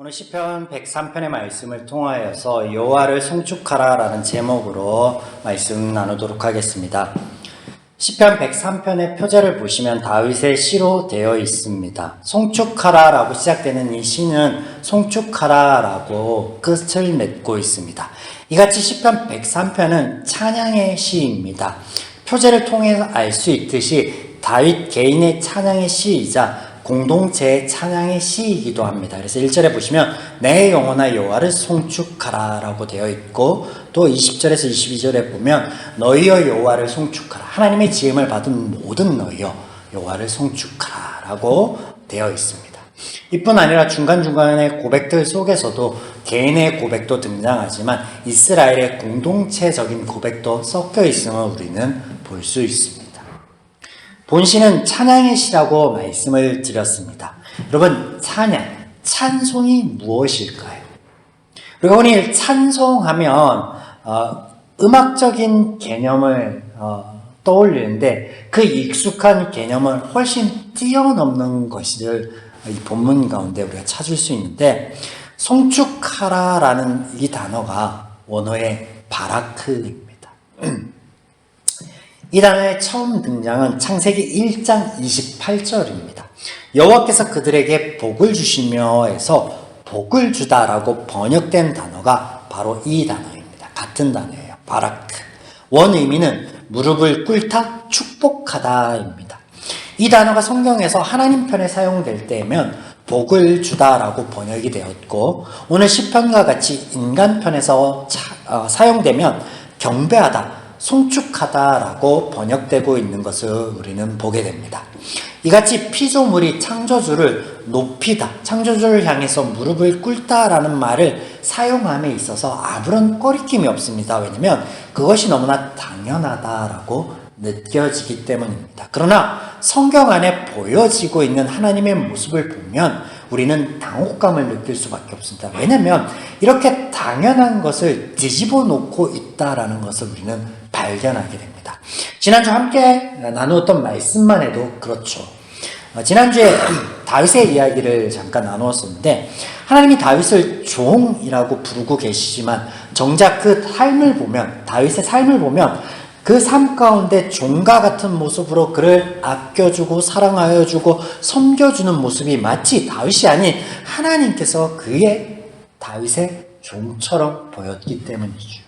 오늘 시편 103편의 말씀을 통하여서 여호와를 송축하라 라는 제목으로 말씀 나누도록 하겠습니다. 시편 103편의 표제를 보시면 다윗의 시로 되어 있습니다. 송축하라 라고 시작되는 이 시는 송축하라 라고 끝을 맺고 있습니다. 이같이 시편 103편은 찬양의 시입니다. 표제를 통해서 알 수 있듯이 다윗 개인의 찬양의 시이자 공동체의 찬양의 시이기도 합니다. 그래서 1절에 보시면 내 영혼아 여호와를 송축하라 라고 되어 있고, 또 20절에서 22절에 보면 너희여 여호와를 송축하라, 하나님의 지음을 받은 모든 너희여 여호와를 송축하라 라고 되어 있습니다. 이뿐 아니라 중간중간의 고백들 속에서도 개인의 고백도 등장하지만 이스라엘의 공동체적인 고백도 섞여 있음을 우리는 볼 수 있습니다. 본시는 찬양의 시라고 말씀을 드렸습니다. 여러분, 찬송이 무엇일까요? 우리가 오늘 찬송하면 음악적인 개념을 떠올리는데 그 익숙한 개념을 훨씬 뛰어넘는 것을 이 본문 가운데 우리가 찾을 수 있는데, 송축하라라는 이 단어가 원어의 바라크입니다. 이 단어의 처음 등장은 창세기 1장 28절입니다. 여호와께서 그들에게 복을 주시며 해서 복을 주다라고 번역된 단어가 바로 이 단어입니다. 같은 단어예요. 바라크. 원 의미는 무릎을 꿇다, 축복하다입니다. 이 단어가 성경에서 하나님 편에 사용될 때면 복을 주다라고 번역이 되었고, 오늘 시편과 같이 인간 편에서 사용되면 경배하다, 송축하다라고 번역되고 있는 것을 우리는 보게 됩니다. 이같이 피조물이 창조주를 높이다, 창조주를 향해서 무릎을 꿇다라는 말을 사용함에 있어서 아무런 꺼리낌이 없습니다. 왜냐하면 그것이 너무나 당연하다라고 느껴지기 때문입니다. 그러나 성경 안에 보여지고 있는 하나님의 모습을 보면 우리는 당혹감을 느낄 수밖에 없습니다. 왜냐하면 이렇게 당연한 것을 뒤집어 놓고 있다라는 것을 우리는 발견하게 됩니다. 지난주 함께 나누었던 말씀만 해도 그렇죠. 지난주에 다윗의 이야기를 잠깐 나누었었는데, 하나님이 다윗을 종이라고 부르고 계시지만 정작 그 삶을 보면, 다윗의 삶을 보면 그 삶 가운데 종과 같은 모습으로 그를 아껴주고 사랑하여주고 섬겨주는 모습이 마치 다윗이 아닌 하나님께서 다윗의 종처럼 보였기 때문이죠.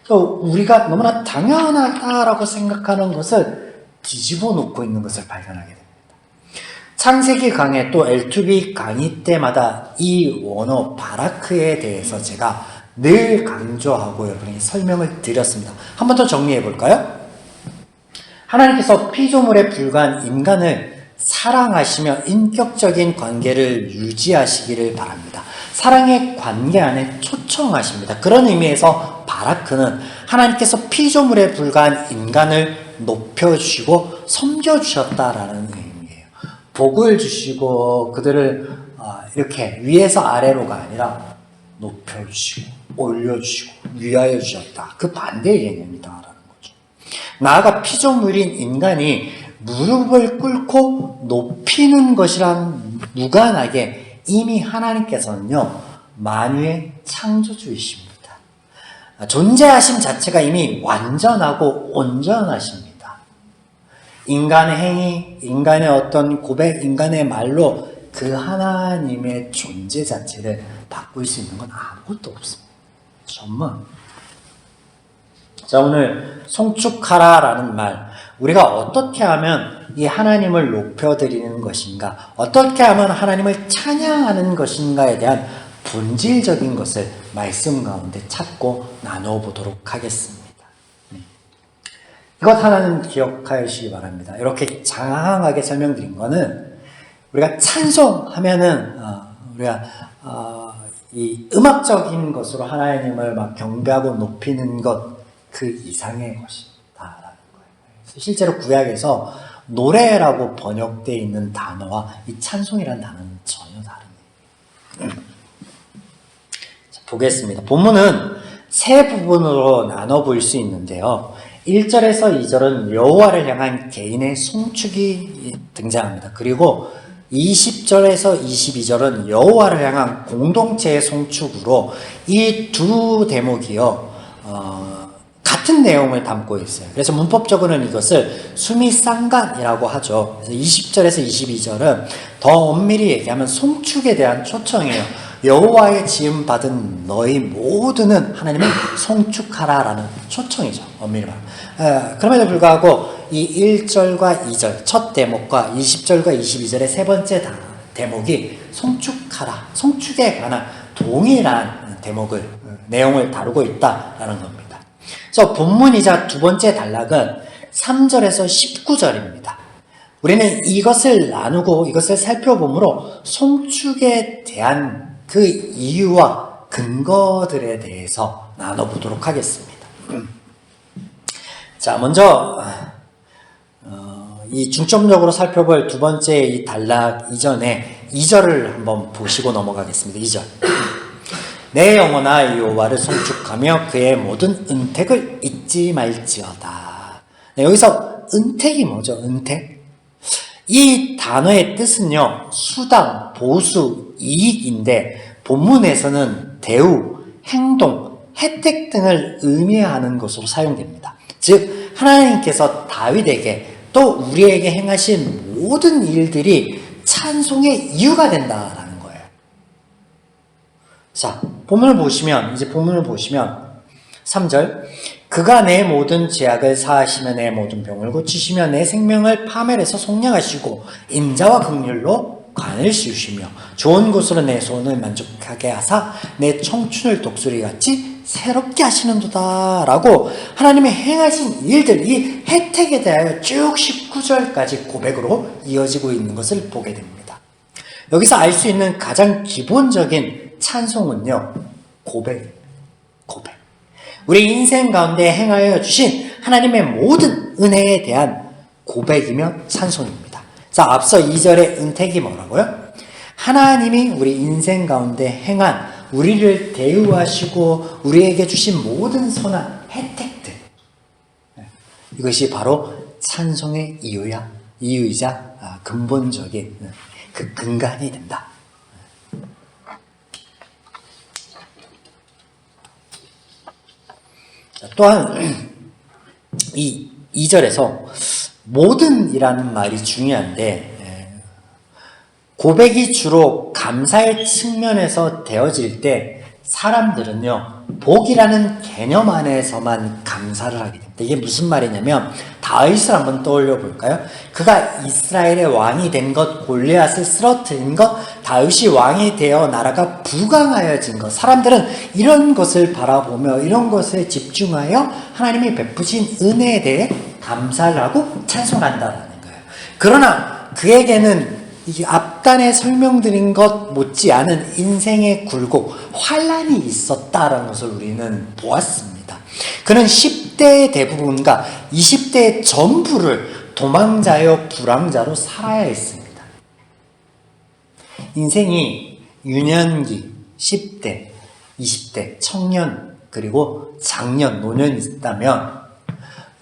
우리가 너무나 당연하다라고 생각하는 것을 뒤집어 놓고 있는 것을 발견하게 됩니다. 창세기 강의 또 L2B 강의 때마다 이 원어 바라크에 대해서 제가 늘 강조하고 여러분에게 설명을 드렸습니다. 한 번 더 정리해 볼까요? 하나님께서 피조물에 불과한 인간을 사랑하시며 인격적인 관계를 유지하시기를 바랍니다. 사랑의 관계 안에 초청하십니다. 그런 의미에서 바라크는 하나님께서 피조물에 불과한 인간을 높여주시고 섬겨주셨다라는 의미예요. 복을 주시고 그들을 이렇게 위에서 아래로가 아니라 높여주시고 올려주시고 위하여 주셨다. 그 반대의 개념이다라는 거죠. 나아가 피조물인 인간이 무릎을 꿇고 높이는 것이랑 무관하게 이미 하나님께서는요, 만유의 창조주이십니다. 존재하심 자체가 이미 완전하고 온전하십니다. 인간의 행위, 인간의 어떤 고백, 인간의 말로 그 하나님의 존재 자체를 바꿀 수 있는 건 아무것도 없습니다. 정말. 자, 오늘 송축하라라는 말, 우리가 어떻게 하면 이 하나님을 높여드리는 것인가, 어떻게 하면 하나님을 찬양하는 것인가에 대한 본질적인 것을 말씀 가운데 찾고 나누어 보도록 하겠습니다. 이것 하나는 기억하시기 바랍니다. 이렇게 장황하게 설명드린 거는 우리가 찬송하면은 우리가 이 음악적인 것으로 하나님을 막 경배하고 높이는 것 그 이상의 것이다라는 거예요. 실제로 구약에서 노래라고 번역되어 있는 단어와 이 찬송이라는 단어는 전혀 다릅니다. 자, 보겠습니다. 본문은 세 부분으로 나눠 볼 수 있는데요. 1절에서 2절은 여호와를 향한 개인의 송축이 등장합니다. 그리고 20절에서 22절은 여호와를 향한 공동체의 송축으로 이 두 대목이요 같은 내용을 담고 있어요. 그래서 문법적으로는 이것을 수미상간이라고 하죠. 그래서 20절에서 22절은 더 엄밀히 얘기하면 송축에 대한 초청이에요. 여호와의 지음 받은 너희 모두는 하나님을 송축하라라는 초청이죠. 엄밀히 말하면. 그럼에도 불구하고 이 1절과 2절 첫 대목과 20절과 22절의 세 번째 대목이 송축하라, 송축에 관한 동일한 내용을 다루고 있다라는 겁니다. 그래서 본문이자 두 번째 단락은 3절에서 19절입니다. 우리는 이것을 나누고 이것을 살펴보므로 송축에 대한 그 이유와 근거들에 대해서 나눠보도록 하겠습니다. 자, 먼저 이 중점적으로 살펴볼 두 번째 이 단락 이전에 2절을 한번 보시고 넘어가겠습니다. 2절. 내 영혼아 여호와를 송축하며 그의 모든 은택을 잊지 말지어다. 네, 여기서 은택이 뭐죠? 은택? 이 단어의 뜻은요, 수당, 보수, 이익인데 본문에서는 대우, 행동, 혜택 등을 의미하는 것으로 사용됩니다. 즉 하나님께서 다윗에게 또 우리에게 행하신 모든 일들이 찬송의 이유가 된다라는 거예요. 자, 본문을 보시면 3절, 그가 내 모든 죄악을 사하시며 내 모든 병을 고치시며 내 생명을 파멸해서 속량하시고 인자와 긍휼로 관을 씌우시며 좋은 곳으로 내 소원을 만족하게 하사 내 청춘을 독수리같이 새롭게 하시는도다 라고 하나님의 행하신 일들, 이 혜택에 대하여 쭉 19절까지 고백으로 이어지고 있는 것을 보게 됩니다. 여기서 알 수 있는 가장 기본적인 찬송은요, 고백. 우리 인생 가운데 행하여 주신 하나님의 모든 은혜에 대한 고백이며 찬송입니다. 자, 앞서 2절의 은택이 뭐라고요? 하나님이 우리 인생 가운데 행한, 우리를 대우하시고 우리에게 주신 모든 선한 혜택들, 이것이 바로 찬송의 이유이자 근본적인 그 근간이 된다. 또한 이 2절에서 모든이라는 말이 중요한데, 고백이 주로 감사의 측면에서 되어질 때 사람들은요, 복이라는 개념 안에서만 감사를 하게 됩니다. 이게 무슨 말이냐면 다윗을 한번 떠올려 볼까요? 그가 이스라엘의 왕이 된 것, 골리앗을 쓰러뜨린 것, 다윗이 왕이 되어 나라가 부강하여진 것, 사람들은 이런 것을 바라보며 이런 것에 집중하여 하나님이 베푸신 은혜에 대해 감사를 하고 찬송한다는 거예요. 그러나 그에게는 이 앞단에 설명드린 것 못지않은 인생의 굴곡, 환란이 있었다라는 것을 우리는 보았습니다. 그는 10대의 대부분과 20대의 전부를 도망자여 불황자로 살아야 했습니다. 인생이 유년기, 10대, 20대, 청년, 그리고 장년, 노년이 있다면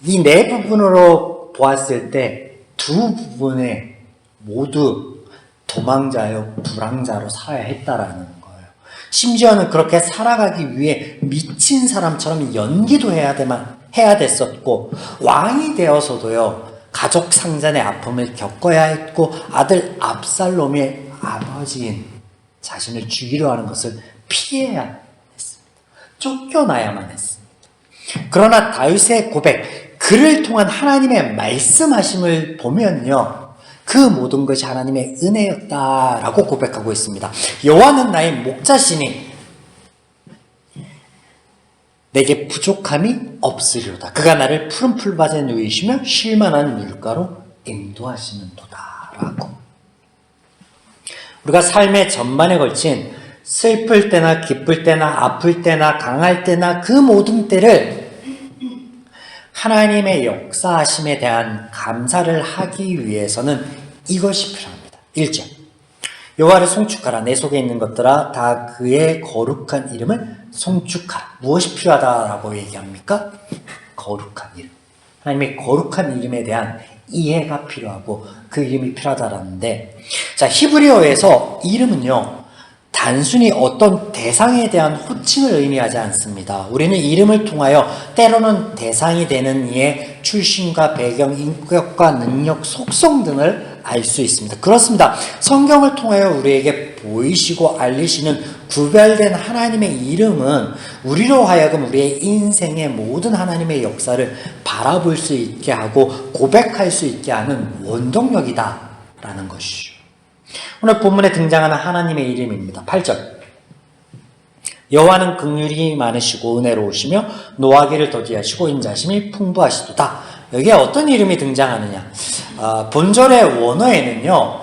이 네 부분으로 보았을 때 두 부분에 모두 도망자여 불황자로 살아야 했다라는 거예요. 심지어는 그렇게 살아가기 위해 미친 사람처럼 연기도 해야 됐었고, 왕이 되어서도요, 가족 상잔의 아픔을 겪어야 했고, 아들 압살롬의 아버지인 자신을 죽이려 하는 것을 피해야 했습니다. 쫓겨나야만 했습니다. 그러나 다윗의 고백, 그를 통한 하나님의 말씀하심을 보면요, 그 모든 것이 하나님의 은혜였다라고 고백하고 있습니다. 여호와는 나의 목자시니 내게 부족함이 없으리로다. 그가 나를 푸른 풀밭에 누이시며 쉴만한 물가로 인도하시는도다. 라고. 우리가 삶의 전반에 걸친 슬플 때나 기쁠 때나 아플 때나 강할 때나 그 모든 때를 하나님의 역사하심에 대한 감사를 하기 위해서는 이것이 필요합니다. 1절, 여호와를 송축하라. 내 속에 있는 것들아 다 그의 거룩한 이름을 송축하라. 무엇이 필요하다라고 얘기합니까? 거룩한 이름. 하나님의 거룩한 이름에 대한 이해가 필요하고 그 이름이 필요하다라는데, 자, 히브리어에서 이름은요, 단순히 어떤 대상에 대한 호칭을 의미하지 않습니다. 우리는 이름을 통하여 때로는 대상이 되는 이의 출신과 배경, 인격과 능력, 속성 등을 알 수 있습니다. 그렇습니다. 성경을 통하여 우리에게 보이시고 알리시는 구별된 하나님의 이름은 우리로 하여금 우리의 인생의 모든 하나님의 역사를 바라볼 수 있게 하고 고백할 수 있게 하는 원동력이다라는 것이죠. 오늘 본문에 등장하는 하나님의 이름입니다. 8절. 여호와는 긍휼이 많으시고 은혜로우시며 노하기를 더디하시고 인자심이 풍부하시도다. 여기에 어떤 이름이 등장하느냐? 본절의 원어에는요,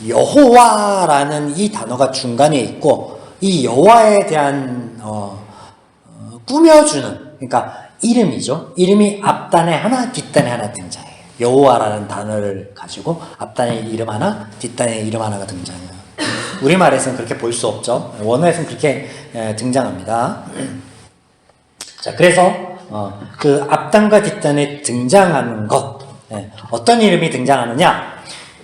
여호와라는 이 단어가 중간에 있고, 이 여호와에 대한 꾸며주는, 그러니까 이름이죠. 이름이 앞단에 하나, 뒷단에 하나 등장해요. 여호와라는 단어를 가지고 앞단에 이름 하나, 뒷단에 이름 하나가 등장해요. 우리말에서는 그렇게 볼 수 없죠. 원어에서는 그렇게 등장합니다. 자, 그래서 그 앞단과 뒷단에 등장하는 것, 어떤 이름이 등장하느냐?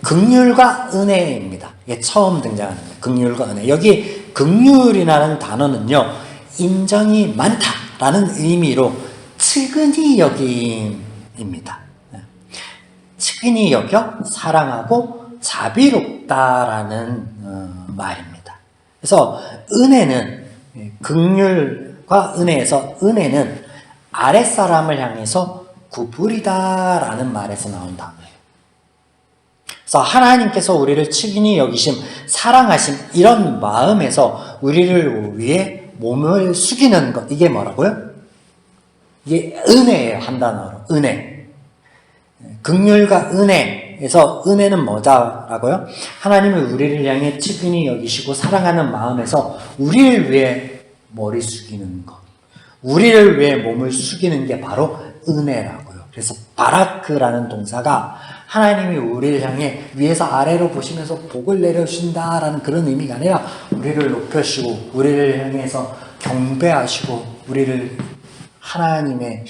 긍휼과 은혜입니다. 이게 처음 등장하는 거예요. 긍휼과 은혜. 여기 긍휼이라는 단어는요, 인정이 많다라는 의미로 측은히 여김입니다. 측은히 여겨 사랑하고 자비롭다라는 말입니다. 그래서 은혜는, 긍휼과 은혜에서 은혜는 아랫사람을 향해서 구부리다라는 말에서 나온 단어예요. 그래서 하나님께서 우리를 측은히 여기심, 사랑하심, 이런 마음에서 우리를 위해 몸을 숙이는 것, 이게 뭐라고요? 이게 은혜예요. 한 단어로 은혜. 긍휼과 은혜에서 은혜는 뭐다라고요? 하나님이 우리를 향해 측은히 여기시고 사랑하는 마음에서 우리를 위해 머리 숙이는 것, 우리를 위해 몸을 숙이는 게 바로 은혜라고요. 그래서 바라크라는 동사가 하나님이 우리를 향해 위에서 아래로 보시면서 복을 내려주신다라는 그런 의미가 아니라 우리를 높여주시고 우리를 향해서 경배하시고 우리를 하나님의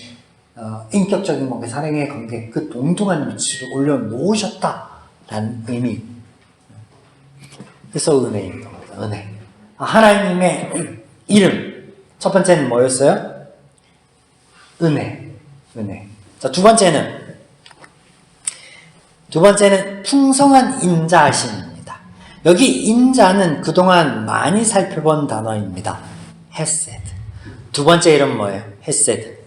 인격적인 관계, 사랑의 관계, 그 동등한 위치로 올려놓으셨다라는 의미. 그래서 은혜인 겁니다. 은혜. 하나님의 이름. 첫 번째는 뭐였어요? 은혜. 자, 두 번째는 풍성한 인자하심입니다. 여기 인자는 그동안 많이 살펴본 단어입니다. 헤세드. 두 번째 이름 뭐예요? 헤세드.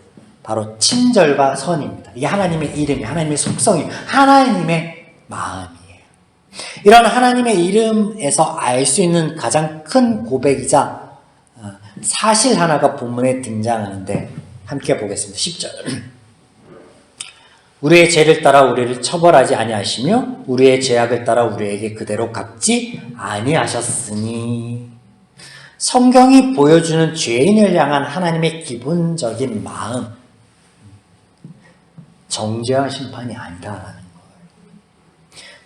바로 친절과 선입니다. 이게 하나님의 이름이, 하나님의 속성이, 하나님의 마음이에요. 이런 하나님의 이름에서 알 수 있는 가장 큰 고백이자 사실 하나가 본문에 등장하는데 함께 보겠습니다. 10절. 우리의 죄를 따라 우리를 처벌하지 아니하시며 우리의 죄악을 따라 우리에게 그대로 갚지 아니하셨으니. 성경이 보여주는 죄인을 향한 하나님의 기본적인 마음, 정죄와 심판이 아니다라는 거예요.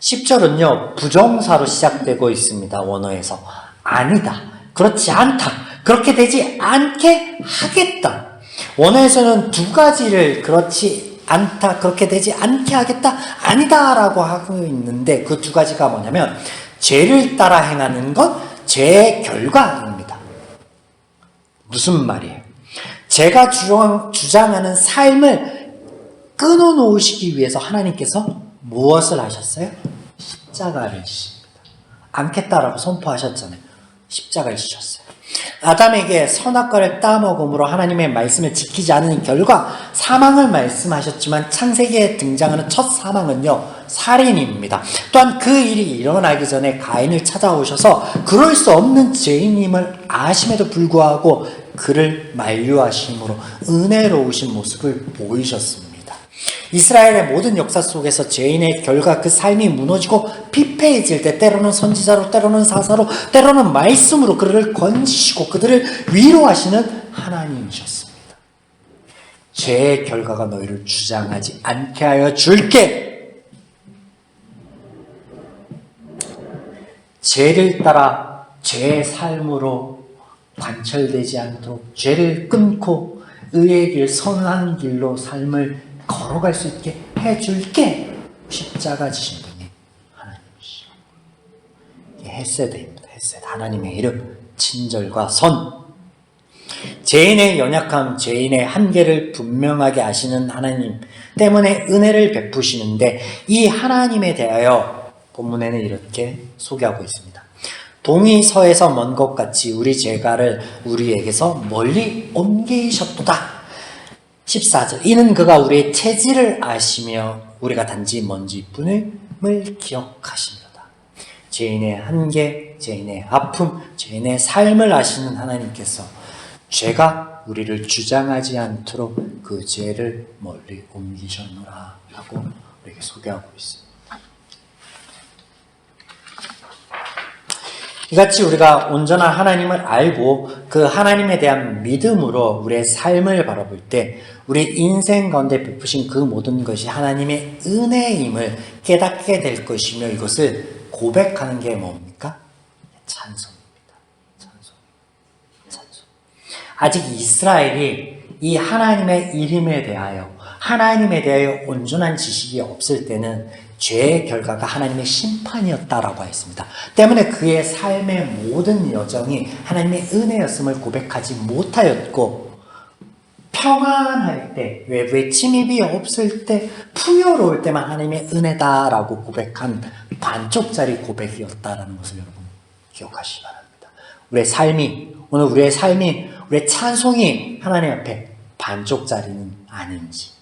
10절은요, 부정사로 시작되고 있습니다. 원어에서. 아니다, 그렇지 않다, 그렇게 되지 않게 하겠다. 원어에서는 두 가지를 그렇지 않다, 그렇게 되지 않게 하겠다, 아니다라고 하고 있는데 그 두 가지가 뭐냐면 죄를 따라 행하는 것, 죄의 결과입니다. 무슨 말이에요? 제가 주장하는 삶을 끊어놓으시기 위해서 하나님께서 무엇을 하셨어요? 십자가를 지십니다. 않겠다라고 선포하셨잖아요. 십자가를 지셨어요. 아담에게 선악과를 따먹음으로 하나님의 말씀을 지키지 않은 결과 사망을 말씀하셨지만 창세기에 등장하는 첫 사망은요, 살인입니다. 또한 그 일이 일어나기 전에 가인을 찾아오셔서 그럴 수 없는 죄인임을 아심에도 불구하고 그를 만류하심으로 은혜로우신 모습을 보이셨습니다. 이스라엘의 모든 역사 속에서 죄인의 결과, 그 삶이 무너지고 피폐해질 때 때로는 선지자로, 때로는 사사로, 때로는 말씀으로 그들을 건지시고 그들을 위로하시는 하나님이셨습니다. 죄의 결과가 너희를 주장하지 않게 하여 줄게. 죄를 따라 죄의 삶으로 관철되지 않도록 죄를 끊고 의의 길, 선한 길로 삶을 걸어갈 수 있게 해줄게 십자가 지신 분이 하나님이시죠. 이게 헤세드입니다. 헤세드. 하나님의 이름, 친절과 선. 죄인의 연약함, 죄인의 한계를 분명하게 아시는 하나님 때문에 은혜를 베푸시는데, 이 하나님에 대하여 본문에는 이렇게 소개하고 있습니다. 동이 서에서 먼 것 같이 우리 죄가를 우리에게서 멀리 옮기셨도다. 14절. 이는 그가 우리의 체질을 아시며 우리가 단지 먼지뿐임을 기억하십니다. 죄인의 한계, 죄인의 아픔, 죄인의 삶을 아시는 하나님께서 죄가 우리를 주장하지 않도록 그 죄를 멀리 옮기셨노라 라고 우리에게 소개하고 있습니다. 이같이 우리가 온전한 하나님을 알고 그 하나님에 대한 믿음으로 우리의 삶을 바라볼 때 우리 인생 가운데 베푸신 그 모든 것이 하나님의 은혜임을 깨닫게 될 것이며, 이것을 고백하는 게 뭡니까? 찬송입니다. 찬송. 아직 이스라엘이 이 하나님의 이름에 대하여, 하나님에 대하여 온전한 지식이 없을 때는 죄의 결과가 하나님의 심판이었다라고 했습니다. 때문에 그의 삶의 모든 여정이 하나님의 은혜였음을 고백하지 못하였고, 평안할 때, 외부의 침입이 없을 때, 풍요로울 때만 하나님의 은혜다라고 고백한 반쪽짜리 고백이었다라는 것을 여러분 기억하시기 바랍니다. 오늘 우리의 삶이, 우리의 찬송이 하나님 앞에 반쪽짜리는 아닌지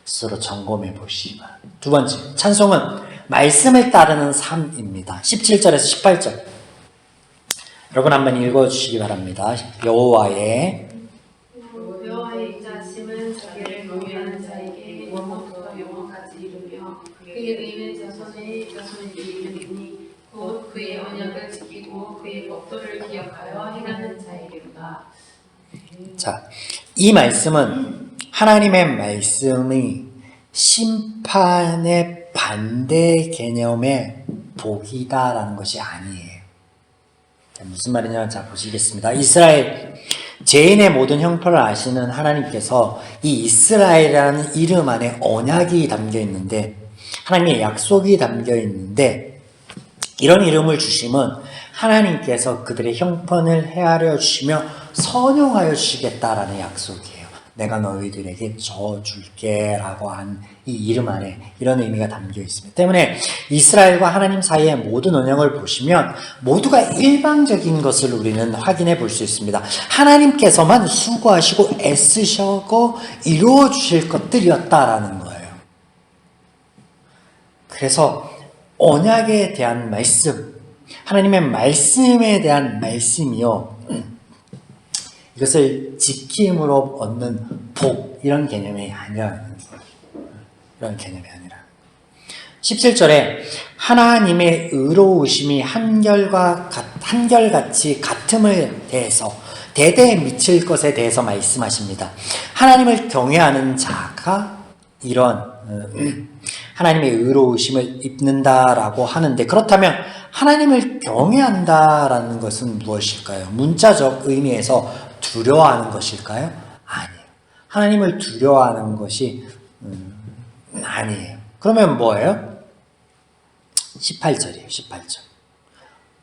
스스로 점검해 보시기 바랍니다. 두 번째, 찬송은 말씀을 따르는 삶입니다. 17절에서 18절 여러분 한번 읽어주시기 바랍니다. 여호와의 인자하심은 자기를 경외하는 자에게 영원부터 영원까지 이르며 그의 의는 자손의 이르리니 곧 그의 언약을 지키고 그의 법도를 기억하여 행하는 자에게로다. 자, 이 말씀은 하나님의 말씀이 심판의 반대 개념의 복이다라는 것이 아니에요. 자, 무슨 말이냐? 자, 보시겠습니다. 이스라엘, 죄인의 모든 형편을 아시는 하나님께서 이 이스라엘이라는 이름 안에 언약이 담겨 있는데, 하나님의 약속이 담겨 있는데, 이런 이름을 주심은 하나님께서 그들의 형편을 헤아려 주시며 선용하여 주시겠다라는 약속이에요. 내가 너희들에게 져줄게 라고 한 이 이름 안에 이런 의미가 담겨 있습니다. 때문에 이스라엘과 하나님 사이의 모든 언약을 보시면 모두가 일방적인 것을 우리는 확인해 볼 수 있습니다. 하나님께서만 수고하시고 애쓰시고 이루어 주실 것들이었다라는 거예요. 그래서 언약에 대한 말씀, 하나님의 말씀에 대한 말씀이요, 이것을 지킴으로 얻는 복, 이런 개념이 아니라, 이런 개념이 아니라. 17절에 하나님의 의로우심이 한결같이 같음을 대해서 대대에 미칠 것에 대해서 말씀하십니다. 하나님을 경외하는 자가 이런 하나님의 의로우심을 입는다라고 하는데, 그렇다면 하나님을 경외한다라는 것은 무엇일까요? 문자적 의미에서 두려워하는 것일까요? 아니에요. 하나님을 두려워하는 것이 아니에요. 그러면 뭐예요? 18절이에요. 18절.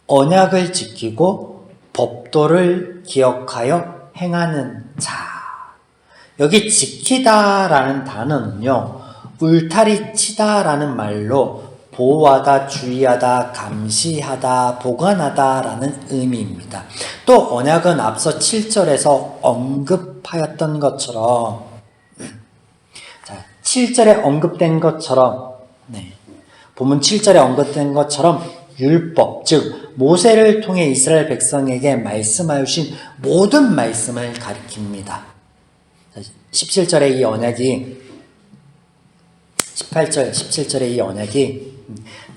언약을 지키고 법도를 기억하여 행하는 자. 여기 지키다라는 단어는요, 울타리 치다라는 말로 보호하다, 주의하다, 감시하다, 보관하다라는 의미입니다. 또 언약은 앞서 7절에서 언급하였던 것처럼, 자, 7절에 언급된 것처럼, 본문 7절에 언급된 것처럼 율법, 즉 모세를 통해 이스라엘 백성에게 말씀하여 주신 모든 말씀을 가리킵니다. 17절에 이 언약이 18절, 17절의 이 언약이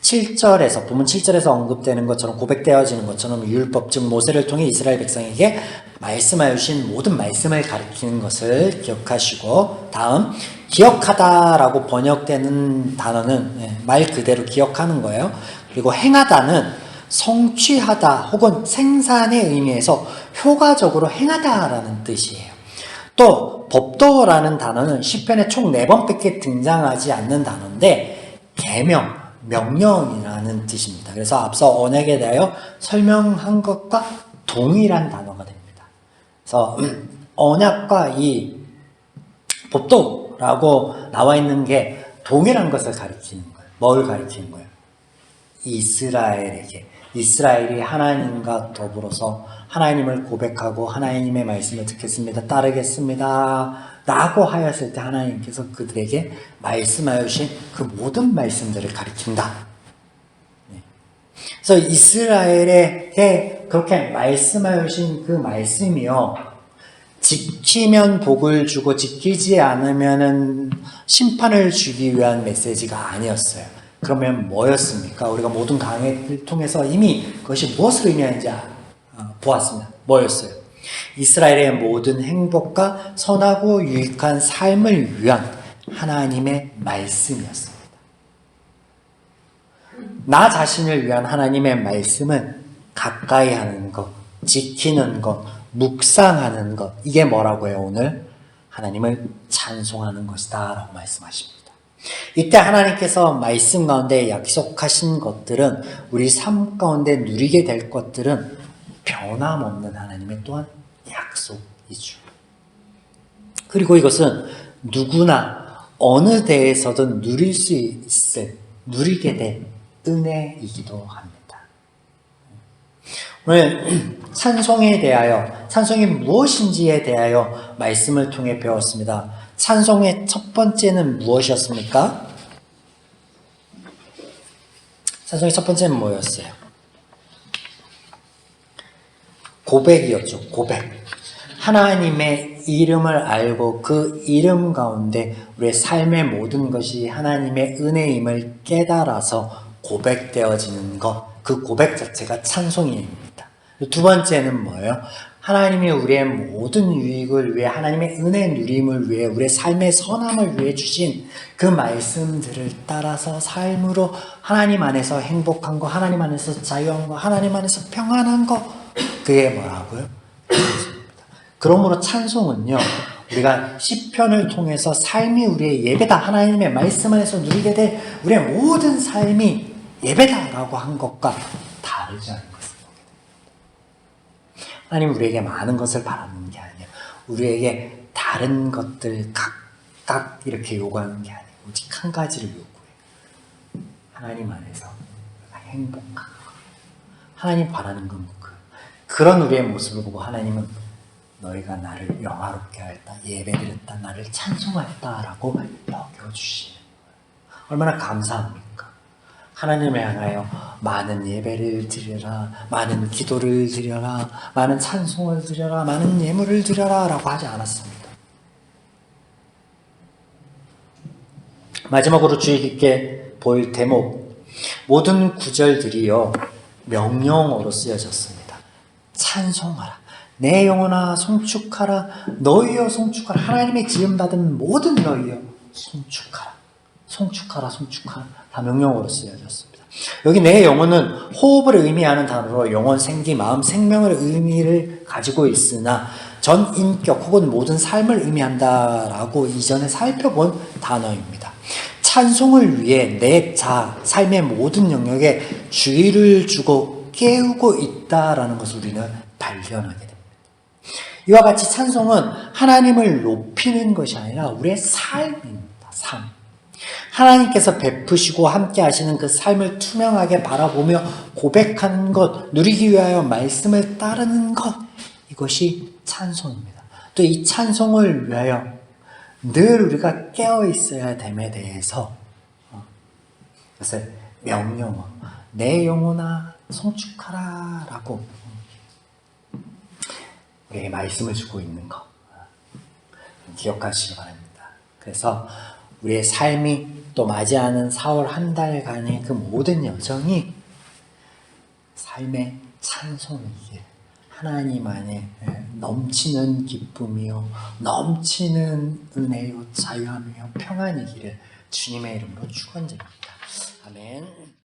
7절에서, 본문 7절에서 언급되는 것처럼, 고백되어지는 것처럼 율법, 즉 모세를 통해 이스라엘 백성에게 말씀하여 주신 모든 말씀을 가리키는 것을 기억하시고, 다음 기억하다라고 번역되는 단어는 말 그대로 기억하는 거예요. 그리고 행하다는 성취하다 혹은 생산의 의미에서 효과적으로 행하다라는 뜻이에요. 또 법도라는 단어는 시편에 총 4번밖에 등장하지 않는 단어인데 계명, 명령이라는 뜻입니다. 그래서 앞서 언약에 대하여 설명한 것과 동일한 단어가 됩니다. 그래서 언약과 이 법도라고 나와 있는 게 동일한 것을 가리키는 거예요. 뭘 가리키는 거예요? 이스라엘이 하나님과 더불어서 하나님을 고백하고 하나님의 말씀을 듣겠습니다. 따르겠습니다. 라고 하였을 때 하나님께서 그들에게 말씀하여 주신 그 모든 말씀들을 가리킨다. 그래서 이스라엘에게 그렇게 말씀하여 주신 그 말씀이요, 지키면 복을 주고 지키지 않으면 심판을 주기 위한 메시지가 아니었어요. 그러면 뭐였습니까? 우리가 모든 강해를 통해서 이미 그것이 무엇을 의미하는지 보았습니다. 뭐였어요? 이스라엘의 모든 행복과 선하고 유익한 삶을 위한 하나님의 말씀이었습니다. 나 자신을 위한 하나님의 말씀은 가까이 하는 것, 지키는 것, 묵상하는 것, 이게 뭐라고 해요? 오늘 하나님을 찬송하는 것이다 라고 말씀하십니다. 이때 하나님께서 말씀 가운데 약속하신 것들은, 우리 삶 가운데 누리게 될 것들은 변함없는 하나님의 또한 약속이죠. 그리고 이것은 누구나 어느 데에서든 누릴 수 있을, 누리게 될 은혜이기도 합니다. 오늘 찬송에 대하여, 찬송이 무엇인지에 대하여 말씀을 통해 배웠습니다. 찬송의 첫 번째는 무엇이었습니까? 찬송의 첫 번째는 뭐였어요? 고백이었죠. 고백. 하나님의 이름을 알고 그 이름 가운데 우리의 삶의 모든 것이 하나님의 은혜임을 깨달아서 고백되어지는 것, 그 고백 자체가 찬송입니다. 두 번째는 뭐예요? 하나님이 우리의 모든 유익을 위해, 하나님의 은혜 누림을 위해, 우리의 삶의 선함을 위해 주신 그 말씀들을 따라서 삶으로 하나님 안에서 행복한 거, 하나님 안에서 자유한 거, 하나님 안에서 평안한 거, 그게 뭐라고요? 그러므로 찬송은요, 우리가 시편을 통해서 삶이 우리의 예배다, 하나님의 말씀 안에서 누리게 될 우리의 모든 삶이 예배다라고 한 것과 다르지 않은 것을 보게 됩니다. 하나님 우리에게 많은 것을 바라는 게 아니에요. 우리에게 다른 것들 각각 이렇게 요구하는 게 아니에요. 오직 한 가지를 요구해요. 하나님 안에서 행복한 것. 하나님 바라는 건 그런 우리의 모습을 보고 하나님은 너희가 나를 영화롭게 하였다, 예배드렸다, 나를 찬송하였다라고 여겨주시는 거예요. 얼마나 감사합니까? 하나님을 향하여 많은 예배를 드려라, 많은 기도를 드려라, 많은 찬송을 드려라, 많은 예물을 드려라 라고 하지 않았습니다. 마지막으로 주의 깊게 볼 대목, 모든 구절들이요 명령어로 쓰여졌습니다. 찬송하라, 내 영혼아 송축하라, 너희여 송축하라, 하나님의 지음받은 모든 너희여 송축하라, 송축하라, 송축하라, 다 명령어로 쓰여졌습니다. 여기 내 영혼은 호흡을 의미하는 단어로 영혼, 생기, 마음, 생명을 의미를 가지고 있으나 전 인격 혹은 모든 삶을 의미한다라고 이전에 살펴본 단어입니다. 찬송을 위해 내 삶의 모든 영역에 주의를 주고 깨우고 있다라는 것을 우리는 발견하게 됩니다. 이와 같이 찬송은 하나님을 높이는 것이 아니라 우리의 삶입니다. 삶. 하나님께서 베푸시고 함께 하시는 그 삶을 투명하게 바라보며 고백하는 것, 누리기 위하여 말씀을 따르는 것, 이것이 찬송입니다. 또 이 찬송을 위하여 늘 우리가 깨어 있어야 됨에 대해서 그것을 명령어, 내 영혼아 송축하라 라고 우리에게 말씀을 주고 있는 것 기억하시기 바랍니다. 그래서 우리의 삶이 또 맞이하는 4월 한 달간의 그 모든 여정이 삶의 찬송이길, 하나님 안에 넘치는 기쁨이요 넘치는 은혜요 자유함이요 평안이기를 주님의 이름으로 축원드립니다. 아멘.